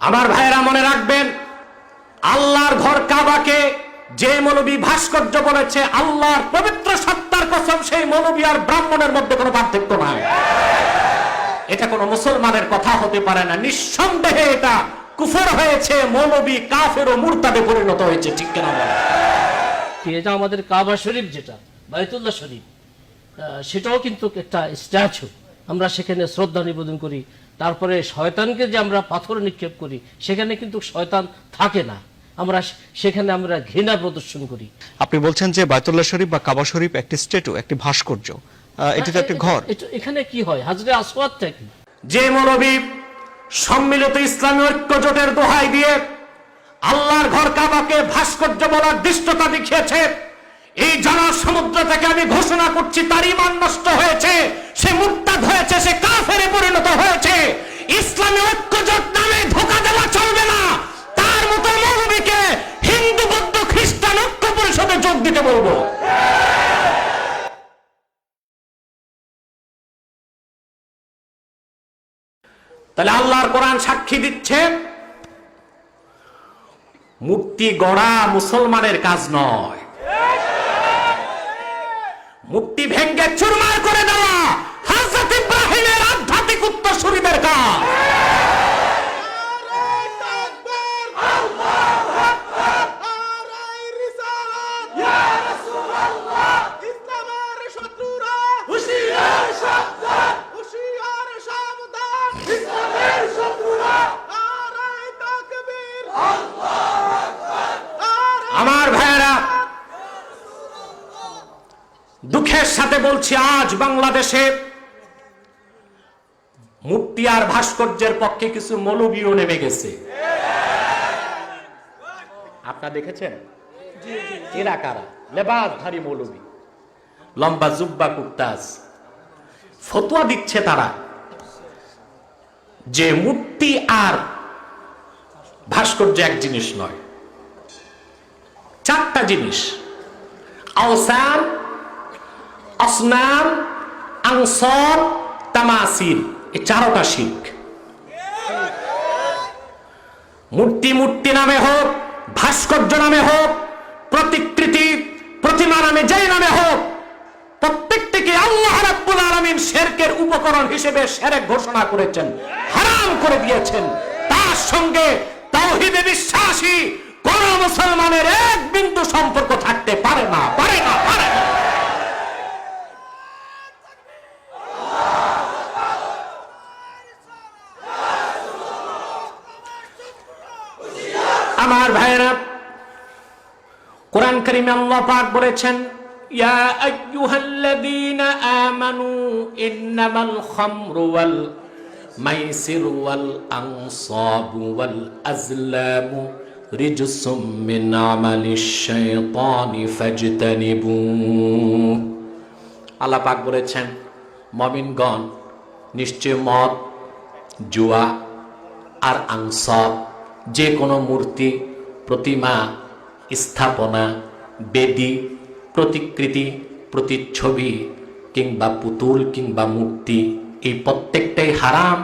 আমার ভাইয়েরা মনে রাখবেন, আল্লাহর ঘর কাবাকে যে মৌলবী ভাস্কর্য বলেছে, আল্লাহর পবিত্র সত্তার কসম, সেই মৌলবী আর ব্রাহ্মণের মধ্যে কোনো পার্থক্য নাই। এটা কোনো মুসলমানের কথা হতে পারে না। নিঃসন্দেহে এটা কুফর হয়েছে, মৌলবী কাফের ও মুরতাদে পরিণত হয়েছে। ঠিক কিনা বলেন? এটা আমাদের কাবা শরীফ, যেটা বাইতুল্লাহ শরীফ, সেটাও কিন্তু একটা স্ট্যাচু। আমরা সেখানে শ্রদ্ধা নিবেদন করি। তারপরে শয়তানকে যে আমরা পাথর নিক্ষেপ করি, সেখানে কিন্তু শয়তান থাকে না। আমরা সেখানে আমরা ঘৃণা প্রদর্শন করি। আপনি বলছেন যে বাইতুল্লাহ শরীফ বা কাবা শরীফ একটি স্ট্যাচু, একটি ভাস্কর্য, এটি তো একটি ঘর। এখানে কি হয়? হাজরে আসওয়াদ থেকে যে মৌলবী সম্মিলিত ইসলামী ঐক্য জোটের দোহাই দিয়ে আল্লাহর ঘর কাবাকে ভাস্কর্য বলার দৃষ্টতা দেখিয়েছে, এই জনসমুদ্র থেকে আমি ঘোষণা করছি তার ঈমান নষ্ট হয়েছে, সে মুরতাদ হয়েছে, সে কাফেরে পরিণত হয়েছে। ইসলামী ঐক্য জোট নামে ধোঁকা দেওয়া চলবে না। তার মতো মৌলবীকে হিন্দু, বৌদ্ধ, খ্রিস্টান ঐক্য পরিষদে যোগ দিতে বলবো। তাহলে আল্লাহর কোরআন সাক্ষী দিচ্ছে, মূর্তি গড়া মুসলমানের কাজ নয়, মূর্তি ভেঙ্গে চুরমার করে দেওয়া হযরত ইব্রাহিমের আধ্যাত্মিক উত্তরসূরিদের কাজ। আমার ভাইয়েরা, দুঃখের সাথে বলছি, আজ বাংলাদেশে মূর্তি আর ভাস্কর্যের পক্ষে কিছু মৌলবীও নেমে গেছে। আপনারা দেখেছেন? এরা কারা? লেবাসধারী মৌলবী, লম্বা জুব্বা কুর্তাস। ফতোয়া দিচ্ছে তারা যে মূর্তি আর ভাস্কর্য এক জিনিস নয়, চারটা জিনিস: আওসান, আসনাম, আনসার, তামাসিল। এই চারটা শিরক। মূর্তি মূর্তি নামে হোক, ভাস্কর্য নামে হোক, প্রতিকৃতি প্রতিমা নামে যেই নামে হোক, প্রত্যেকটিকে আল্লাহ রাব্বুল আলামিন শিরকের উপকরণ হিসেবে শিরক ঘোষণা করেছেন, হারাম করে দিয়েছেন। তার সঙ্গে তাওহীদে বিশ্বাসী কোন মুসলমানের এক বিন্দু সম্পর্ক থাকতে পারে না, পারে না, পারে না। আমার ভাইরা, কোরআন কারীমে আল্লাহ পাক বলেছেন, ইয়া আইয়ুহাল্লাযীনা আমানু ইন্নামাল খামরু ওয়াল মাইসিরু ওয়াল আনসাবু ওয়াল আজলামু রিজসুম মিন আমালিশ শাইতানি ফাজতানিবু। আল্লাহ পাক বলেছেন, মুমিনগণ, নিশ্চয় মদ, জুয়া আর আনসাব, যে কোনো মূর্তি, প্রতিমা, স্থাপনা, বেদী, প্রতিকৃতি, প্রতিচ্ছবি কিংবা পুতুল কিংবা মূর্তি, এই প্রত্যেকটাই হারাম,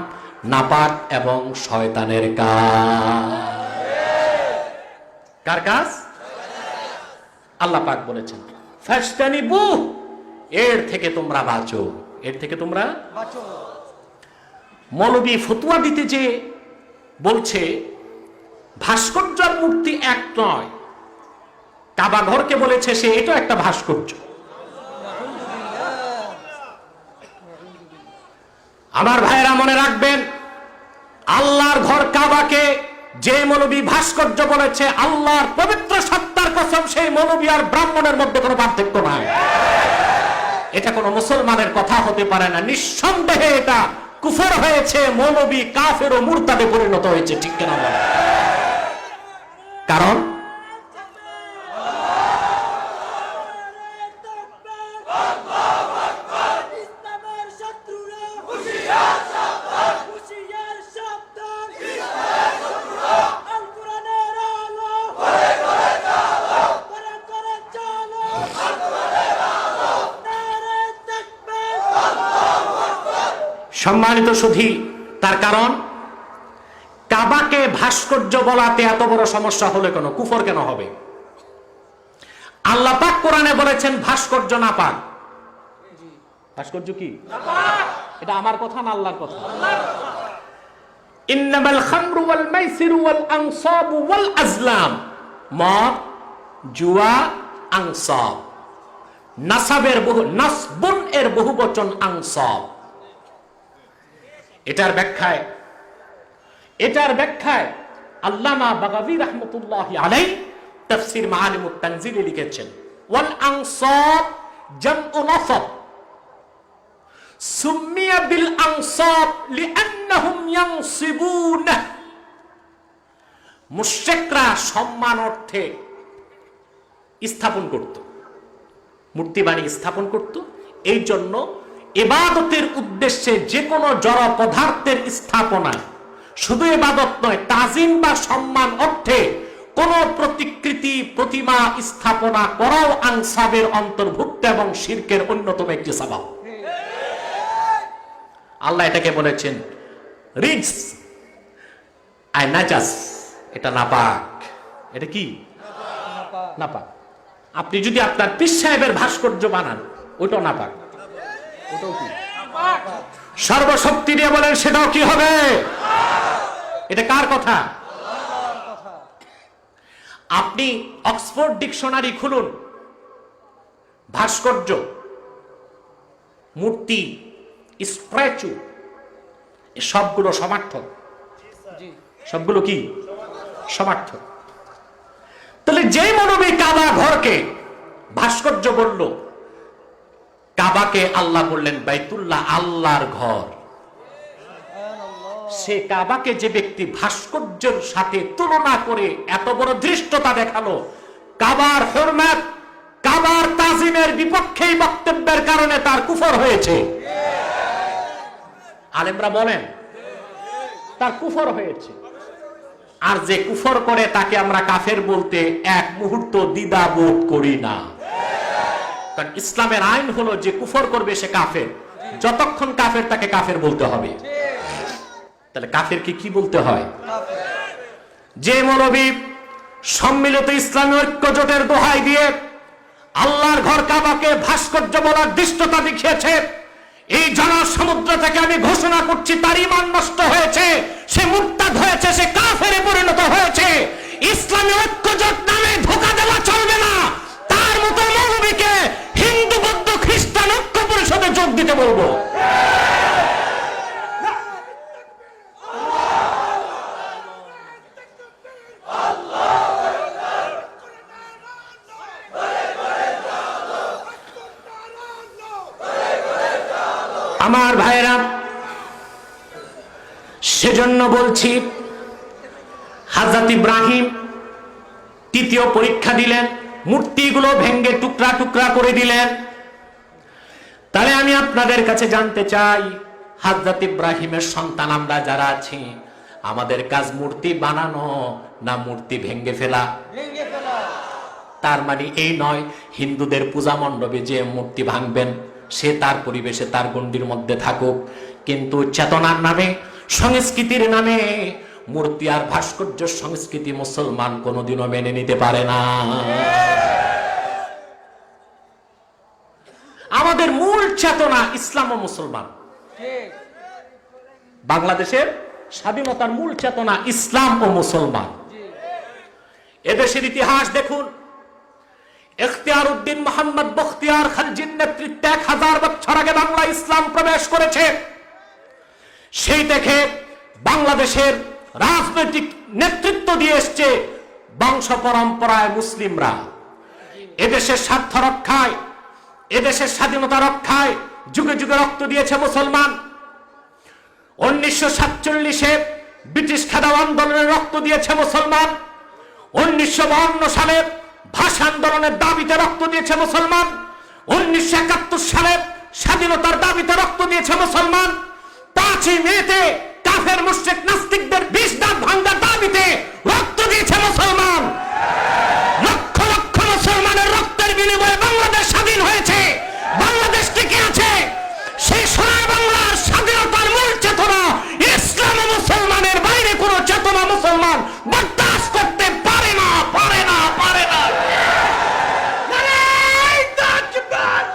নাপাক এবং শয়তানের কাজ। কার কাজ? আল্লাহ পাক বলেছেন, ফাজতানিবু, এর থেকে তোমরা বাঁচো, এর থেকে তোমরা বাঁচো। মৌলবী ফতোয়া দিতে যে বলছে ভাস্কর্য আর মূর্তি এক নয়, কাবা ঘরকে বলেছে সে এটা একটা ভাস্কর্য। আমার ভাইয়েরা মনে রাখবেন, আল্লাহর ঘর কাবাকে যে মৌলবী ভাস্কর্য বলেছে, আল্লাহর পবিত্র সত্তার কসম, সেই মৌলবী আর ব্রাহ্মণের মধ্যে কোনো পার্থক্য নাই। এটা কোনো মুসলমানের কথা হতে পারে না। নিঃসন্দেহে এটা কুফর হয়েছে, মৌলবী কাফের ও মুরতাদে পরিণত হয়েছে। ঠিক কিনা বলেন? কারণ সম্মানিত সুধী, তার কারণ কাবা কাবাকে ভাস্কর্য বলাতে এত বড় সমস্যা হলে কেন? কুফর কেন হবে? আল্লাহ পাক কোরআনে বলেছেন ভাস্কর্য নাপাক। ভাস্কর্য কি? এটা আমার কথা না আল্লাহর কথা? ইন্নামাল খামরু ওয়াল মাইসিরু ওয়াল আনসাবু ওয়াল আজলাম, মদ, জুয়া, আনসাব। নাসাবের বহু, নাসবুন এর বহুবচন আনসাব। এটার ব্যাখ্যায় আল্লামা বাগাভী রাহমাতুল্লাহি আলাইহি তাফসীর মাআলিমুত তানজিলে লিখেছেন, ওয়াল আনসাব জামউ নাসাব সুম্মিয়া বিল আনসাব লিআন্নাহুম ইয়ানসিবুনা। মুশরিকরা সম্মান অর্থে স্থাপন করত, মূর্তি বানিয়ে স্থাপন করত। এই জন্য ইবাদতের উদ্দেশ্যে যে কোনো জড় পদার্থের স্থাপনা, শুধু ইবাদত নয়, তাজিম বা সম্মান অর্থে কোন প্রতিকৃতি, প্রতিমা স্থাপনা করাও আনসাবের অন্তর্ভুক্ত এবং শিরকের অন্যতম একটি সবাব। আল্লাহ এটাকে বলেছেন রিজস, আই নাজাস, এটা নাপাক। এটা কি? নাপাক। আপনি যদি আপনার পীর সাহেবের ভাস্কর্য বানান, ওটাও নাপাক। ওটাও কি? সর্বশক্তি দিয়ে বলেন সেটাও কি হবে? এটা কার কথা? আপনি অক্সফোর্ড ডিকশনারি খুলুন, ভাস্কর্য, মূর্তি, স্ট্যাচু, সবগুলো সমার্থক। সবগুলো কি? সমার্থক। তাহলে যে মৌলবী কাবা ঘরকে ভাস্কর্য বলল, কাবাকে আল্লাহ বললেন বাইতুল্লাহ, আল্লাহর ঘর। সে কাবাকে যে ব্যক্তি ভাস্কর্যের সাথে তুলনা করে এত বড় ধৃষ্টতা দেখালো, কাবার হুরমত, কাবার তাজিমের বিপক্ষে বক্তব্যের কারণে তার কুফর হয়েছে। আলেমরা বলেন তার কুফর হয়েছে। আর যে কুফর করে তাকে আমরা কাফের বলতে এক মুহূর্ত দ্বিধা বোধ করি না। কারণ ইসলামের আইন হলো যে কুফর করবে সে কাফের, যতক্ষণ কাফের তাকে কাফের বলতে হবে। তাহলে কাফেরকে কি বলতে হয়? যে মৌলবী সম্মিলিত ইসলামী ঐক্য জোটের দোহাই দিয়ে আল্লাহর ঘর কাবাকে ভাস্কর্য বলার দৃষ্টতা দেখিয়েছে, এই জনসমুদ্র থেকে আমি ঘোষণা করছি তার ঈমান নষ্ট হয়েছে, সে মুরতাদ হয়েছে, সে কাফেরে পরিণত হয়েছে। ইসলামী ঐক্য জোট নামে ধোঁকা দেওয়া চলবে না। তার মতো মৌলবীকে হিন্দু, বৌদ্ধ, খ্রিস্টান ঐক্য পরিষদে যোগ দিতে বলবো। আমার ভাইরা, সেজন্য বলছি, হযরত ইব্রাহিম তৃতীয় পরীক্ষা দিলেন, মূর্তিগুলো ভেঙ্গে টুকরা টুকরা করে দিলেন। তাহলে আমি আপনাদের কাছে জানতে চাই, হযরত ইব্রাহিমের সন্তান আমরা যারা আছি, আমাদের কাজ মূর্তি বানানো না মূর্তি ভেঙ্গে ফেলা? তার মানে এই নয় হিন্দুদের পূজা মণ্ডপে যে মূর্তি ভাঙবেন সে তার পরিবেশে, তার গণ্ডির মধ্যে থাকুক, কিন্তু চেতনার নামে, সংস্কৃতির নামে মূর্তি আর ভাস্কর্য সংস্কৃতি মুসলমান কোনোদিনও মেনে নিতে পারে না। আমাদের মূল চেতনা ইসলাম ও মুসলমান। বাংলাদেশের স্বাধীনতার মূল চেতনা ইসলাম ও মুসলমান। এদেশের ইতিহাস দেখুন, ইখতিয়ার উদ্দিন মোহাম্মদ বখতিয়ার খালজির নেতৃত্বে 1000 বছর আগে বাংলা ইসলাম প্রবেশ করেছে। সেই থেকে বাংলাদেশের রাজনৈতিক নেতৃত্ব দিয়ে এসছে বংশ পরম্পরায় মুসলিমরা। এদেশের স্বার্থ রক্ষায়, এদেশের স্বাধীনতা রক্ষায় যুগে যুগে রক্ত দিয়েছে মুসলমান। 1947-এ ব্রিটিশ খেদাও আন্দোলনের রক্ত দিয়েছে মুসলমান। 1952 সালে ভাষা আন্দোলনের দাবিতে রক্ত দিয়েছে মুসলমান। 1971 সালে স্বাধীনতার দাবিতে রক্ত দিয়েছে মুসলমান। 5ই মেতে কাফের মুশরিক নাস্তিকদের 20 দাঁত ভাঙার দাবিতে রক্ত দিয়েছে মুসলমান। লক্ষ লক্ষ মুসলমানের রক্তের বিনিময়ে বাংলাদেশ স্বাধীন হয়েছে, বাংলাদেশ টিকে আছে। সেই সোনার বাংলার স্বাধীনতার মূল চেতনা ইসলাম ও মুসলমানের বাইরে কোনো চেতনা মুসলমান বরদাস্ত করতে পারে না, পারে না, পারে না। নারায়ে তাকবীর,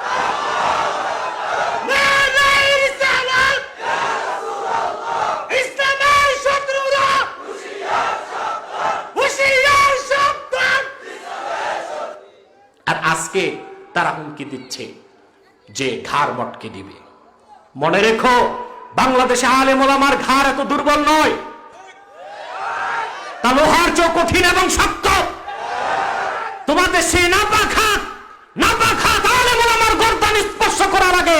নারায়ে রিসালাত, ইসলামের শত্রুরা হুঁশিয়ার সাবধান। আর আজকে তারা হুমকি দিচ্ছে যে ঘাড় মটকে দিবে। মনে রেখো, বাংলাদেশে আলেম ওলামার ঘাড় এত দুর্বল নয়, তা লোহার চেয়ে কঠিন এবং শক্ত। তোমাদের সেই নাপাক হাত আলেম ওলামার গর্দান স্পর্শ করার আগে